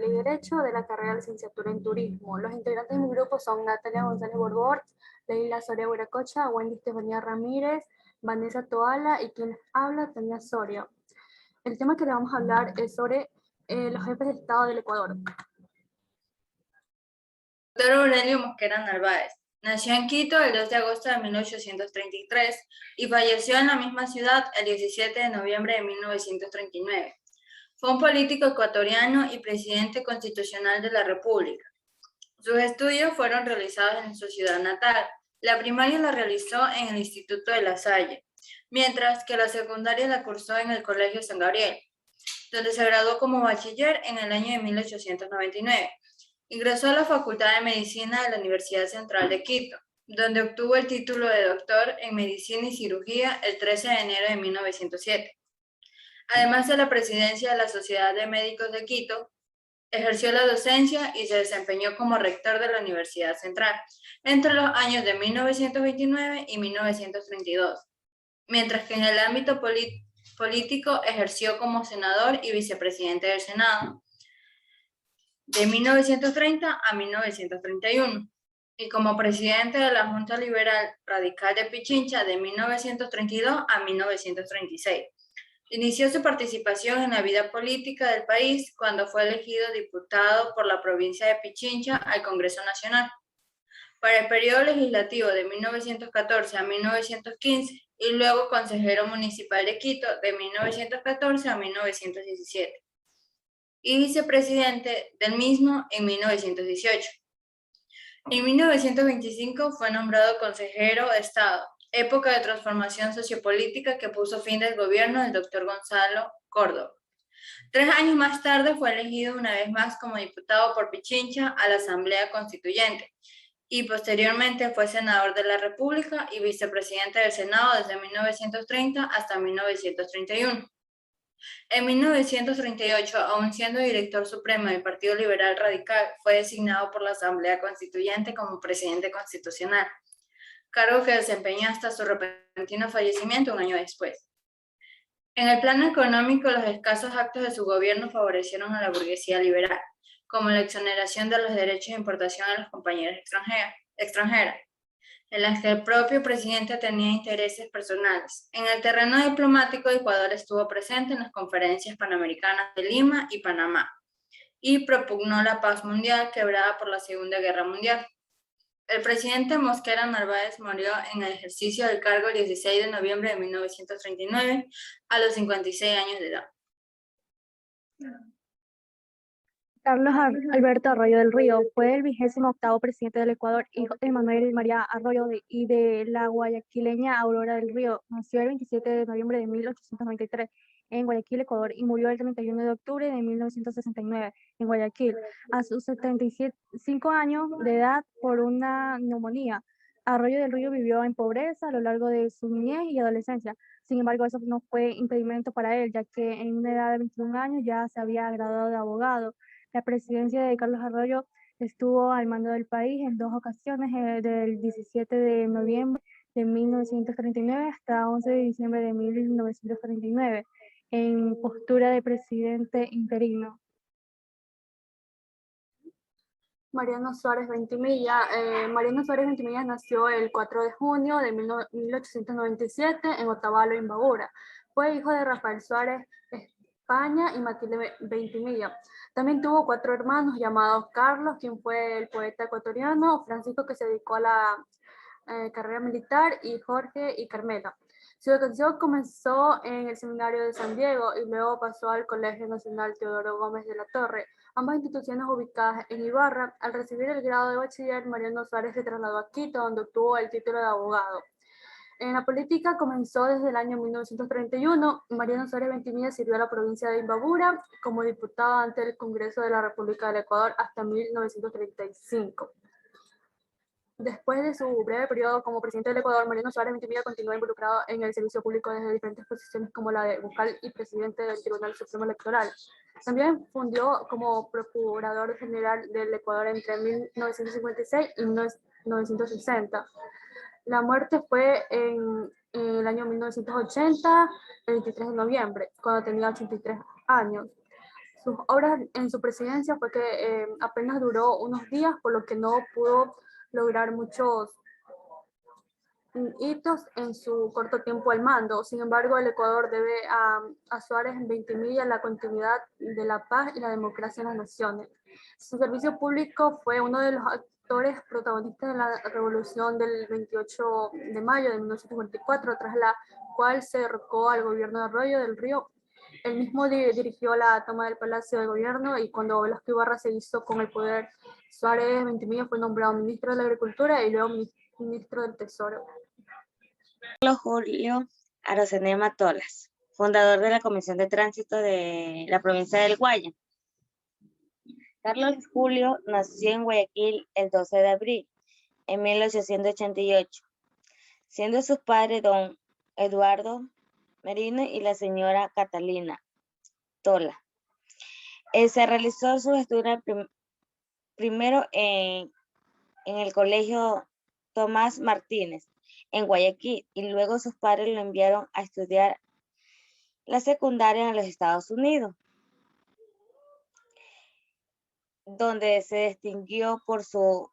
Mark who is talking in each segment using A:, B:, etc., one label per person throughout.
A: Ley y Derecho de la carrera de licenciatura en Turismo. Los integrantes de mi grupo son Natalia González Borbort, Leila Soria Huiracocha, Wendy Estefanía Ramírez, Vanessa Toala y quien les habla, Tania Soria. El tema que le vamos a hablar es sobre los jefes de Estado del Ecuador.
B: Doctor Aurelio Mosquera Narváez nació en Quito el 2 de agosto de 1833 y falleció en la misma ciudad el 17 de noviembre de 1939. Fue un político ecuatoriano y presidente constitucional de la República. Sus estudios fueron realizados en su ciudad natal. La primaria la realizó en el Instituto de La Salle, mientras que la secundaria la cursó en el Colegio San Gabriel, donde se graduó como bachiller en el año de 1899. Ingresó a la Facultad de Medicina de la Universidad Central de Quito, donde obtuvo el título de doctor en Medicina y Cirugía el 13 de enero de 1907. Además de la presidencia de la Sociedad de Médicos de Quito, ejerció la docencia y se desempeñó como rector de la Universidad Central entre los años de 1929 y 1932, mientras que en el ámbito político ejerció como senador y vicepresidente del Senado de 1930 a 1931 y como presidente de la Junta Liberal Radical de Pichincha de 1932 a 1936. Inició su participación en la vida política del país cuando fue elegido diputado por la provincia de Pichincha al Congreso Nacional para el periodo legislativo de 1914 a 1915 y luego consejero municipal de Quito de 1914 a 1917 y vicepresidente del mismo en 1918. En 1925 fue nombrado consejero de Estado, época de transformación sociopolítica que puso fin del gobierno del doctor Gonzalo Córdoba. 3 años más tarde fue elegido una vez más como diputado por Pichincha a la Asamblea Constituyente y posteriormente fue senador de la República y vicepresidente del Senado desde 1930 hasta 1931. En 1938, aún siendo director supremo del Partido Liberal Radical, fue designado por la Asamblea Constituyente como presidente constitucional, cargo que desempeñó hasta su repentino fallecimiento un año después. En el plano económico, los escasos actos de su gobierno favorecieron a la burguesía liberal, como la exoneración de los derechos de importación a las compañías extranjeras, en las que el propio presidente tenía intereses personales. En el terreno diplomático, Ecuador estuvo presente en las conferencias panamericanas de Lima y Panamá, y propugnó la paz mundial quebrada por la Segunda Guerra Mundial. El presidente Mosquera Narváez murió en el ejercicio del cargo el 16 de noviembre de 1939 a los 56 años de edad.
C: Carlos Alberto Arroyo del Río fue el 28º presidente del Ecuador, hijo de Manuel María Arroyo y de la guayaquileña Aurora del Río. Nació el 27 de noviembre de 1893 en Guayaquil, Ecuador, y murió el 31 de octubre de 1969 en Guayaquil, a sus 75 años de edad por una neumonía. Arroyo del Río vivió en pobreza a lo largo de su niñez y adolescencia. Sin embargo, eso no fue impedimento para él, ya que en una edad de 21 años ya se había graduado de abogado. La presidencia de Carlos Arroyo estuvo al mando del país en 2 ocasiones, del 17 de noviembre de 1939 hasta 11 de diciembre de 1939, en postura de presidente interino.
A: Mariano Suárez Ventimilla. Mariano Suárez Ventimilla nació el 4 de junio de 1897 en Otavalo, Imbabura. Fue hijo de Rafael Suárez España y Matilde Ventimilla. También tuvo 4 hermanos llamados Carlos, quien fue el poeta ecuatoriano, Francisco, que se dedicó a la carrera militar, y Jorge y Carmela. Su educación comenzó en el Seminario de San Diego y luego pasó al Colegio Nacional Teodoro Gómez de la Torre, ambas instituciones ubicadas en Ibarra. Al recibir el grado de bachiller, Mariano Suárez se trasladó a Quito, donde obtuvo el título de abogado. En la política comenzó desde el año 1931. Mariano Suárez Ventimilla sirvió a la provincia de Imbabura como diputado ante el Congreso de la República del Ecuador hasta 1935. Después de su breve periodo como presidente del Ecuador, Mariano Suárez Ventimilla continuó involucrado en el servicio público desde diferentes posiciones como la de vocal y presidente del Tribunal Supremo Electoral. También fungió como procurador general del Ecuador entre 1956 y 1960. La muerte fue en el año 1980, el 23 de noviembre, cuando tenía 83 años. Sus obras en su presidencia fue que apenas duró unos días, por lo que no pudo lograr muchos hitos en su corto tiempo al mando. Sin embargo, el Ecuador debe a Suárez en Ventimiglia la continuidad de la paz y la democracia en las naciones. Su servicio público fue uno de los actores protagonistas de la revolución del 28 de mayo de 1954, tras la cual se derrocó al gobierno de Arroyo del Río. Él mismo dirigió la toma del Palacio de Gobierno, y cuando Velasco Ibarra se hizo con el poder, Suárez Ventimiglia fue nombrado ministro de la Agricultura y luego ministro del Tesoro.
D: Carlos Julio Arocenema Tolas, fundador de la Comisión de Tránsito de la provincia del Guaya. Carlos Julio nació en Guayaquil el 12 de abril de 1888, siendo sus padres don Eduardo Merino y la señora Catalina Tola. Se realizó sus estudios primero en el Colegio Tomás Martínez, en Guayaquil, y luego sus padres lo enviaron a estudiar la secundaria en los Estados Unidos, donde se distinguió por su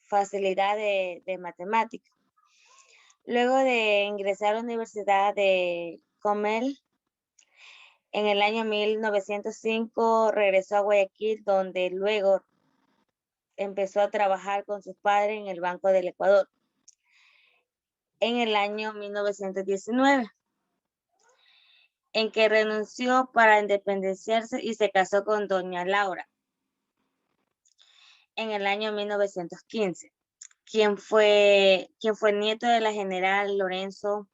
D: facilidad de matemáticas. Luego de ingresar a la Universidad de Comel, en el año 1905 regresó a Guayaquil, donde luego empezó a trabajar con sus padres en el Banco del Ecuador. En el año 1919, en que renunció para independenciarse y se casó con doña Laura. En el año 1915, quien fue nieto de la general Lorenzo,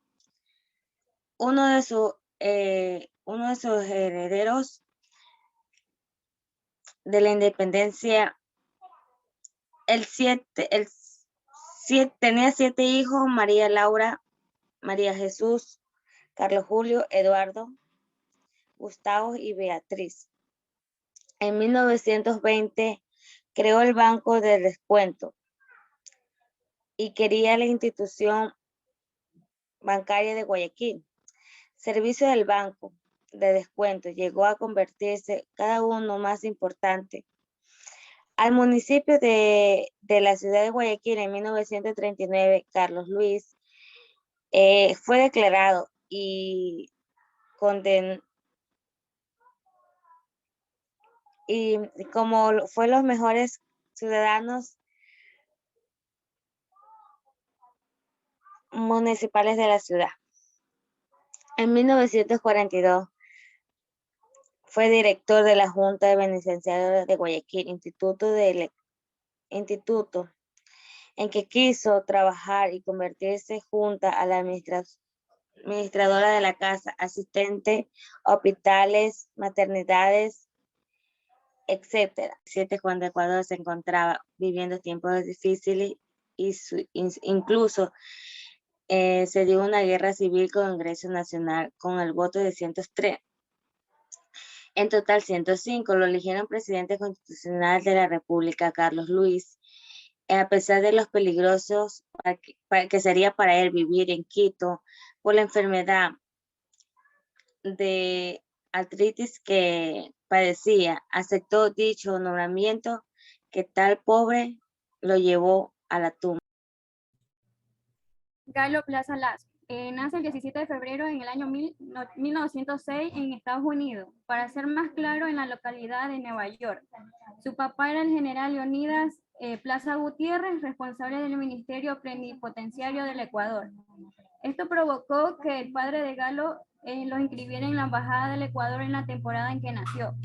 D: uno de sus herederos de la independencia. Tenía 7 hijos: María Laura, María Jesús, Carlos Julio, Eduardo, Gustavo y Beatriz. En 1920 creó el Banco de Descuento y quería la institución bancaria de Guayaquil. Servicio del Banco de Descuento llegó a convertirse cada uno más importante. Al municipio de la ciudad de Guayaquil en 1939, Carlos Luis fue declarado y como fue los mejores ciudadanos municipales de la ciudad. En 1942 fue director de la Junta de Beneficiarios de Guayaquil, instituto en que quiso trabajar y convertirse junto a la administradora de la casa, asistente, hospitales, maternidades, etc. Cuando Ecuador se encontraba viviendo tiempos difíciles y incluso se dio una guerra civil con Congreso Nacional con el voto de 103. En total 105 lo eligieron presidente constitucional de la República, Carlos Luis, a pesar de los peligrosos que sería para él vivir en Quito por la enfermedad de artritis que padecía. Aceptó dicho nombramiento, que tal pobre lo llevó a la tumba.
E: Galo Plaza Lazo. Nace el 17 de febrero en el año 1906 en Estados Unidos, para ser más claro, en la localidad de Nueva York. Su papá era el general Leonidas Plaza Gutiérrez, responsable del Ministerio Plenipotenciario del Ecuador. Esto provocó que el padre de Galo lo inscribiera en la Embajada del Ecuador en la temporada en que nació.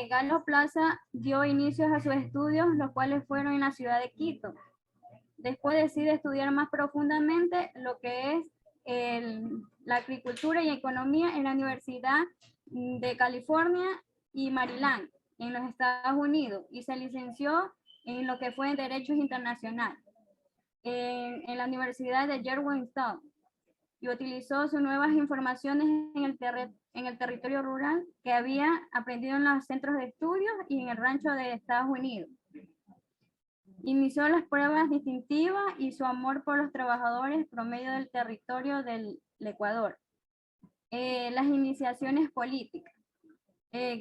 E: Galo Plaza dio inicios a sus estudios, los cuales fueron en la ciudad de Quito. Después decide estudiar más profundamente lo que es la agricultura y economía en la Universidad de California y Maryland, en los Estados Unidos, y se licenció en lo que fue en Derechos Internacionales en la Universidad de Georgetown, y utilizó sus nuevas informaciones en el territorio rural que había aprendido en los centros de estudios y en el rancho de Estados Unidos. Inició las pruebas distintivas y su amor por los trabajadores promedio del territorio del Ecuador. Las iniciaciones políticas.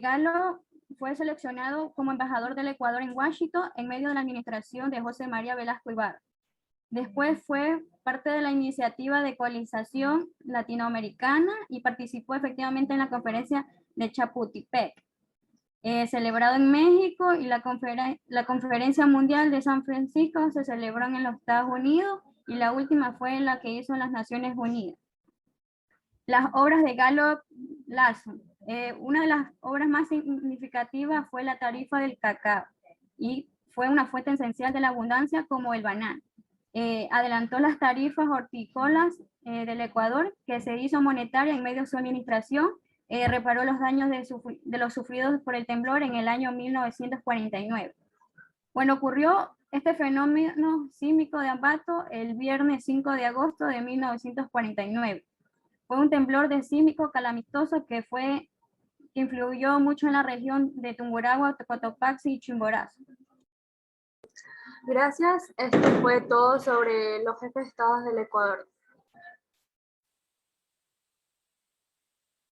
E: Galo fue seleccionado como embajador del Ecuador en Washington en medio de la administración de José María Velasco Ibarra. Después fue parte de la iniciativa de colonización latinoamericana y participó efectivamente en la conferencia de Chapultepec, celebrado en México, y la conferencia mundial de San Francisco se celebró en los Estados Unidos, y la última fue la que hizo en las Naciones Unidas. Las obras de Galo Lazo. Una de las obras más significativas fue la tarifa del cacao, y fue una fuente esencial de la abundancia como el banano. Adelantó las tarifas hortícolas del Ecuador, que se hizo monetaria en medio de su administración. Reparó los daños de los sufridos por el temblor en el año 1949. Bueno, ocurrió este fenómeno sísmico de Ambato el viernes 5 de agosto de 1949. Fue un temblor sísmico calamitoso que influyó mucho en la región de Tungurahua, Cotopaxi y Chimborazo.
A: Gracias, esto fue todo sobre los jefes de Estado del Ecuador.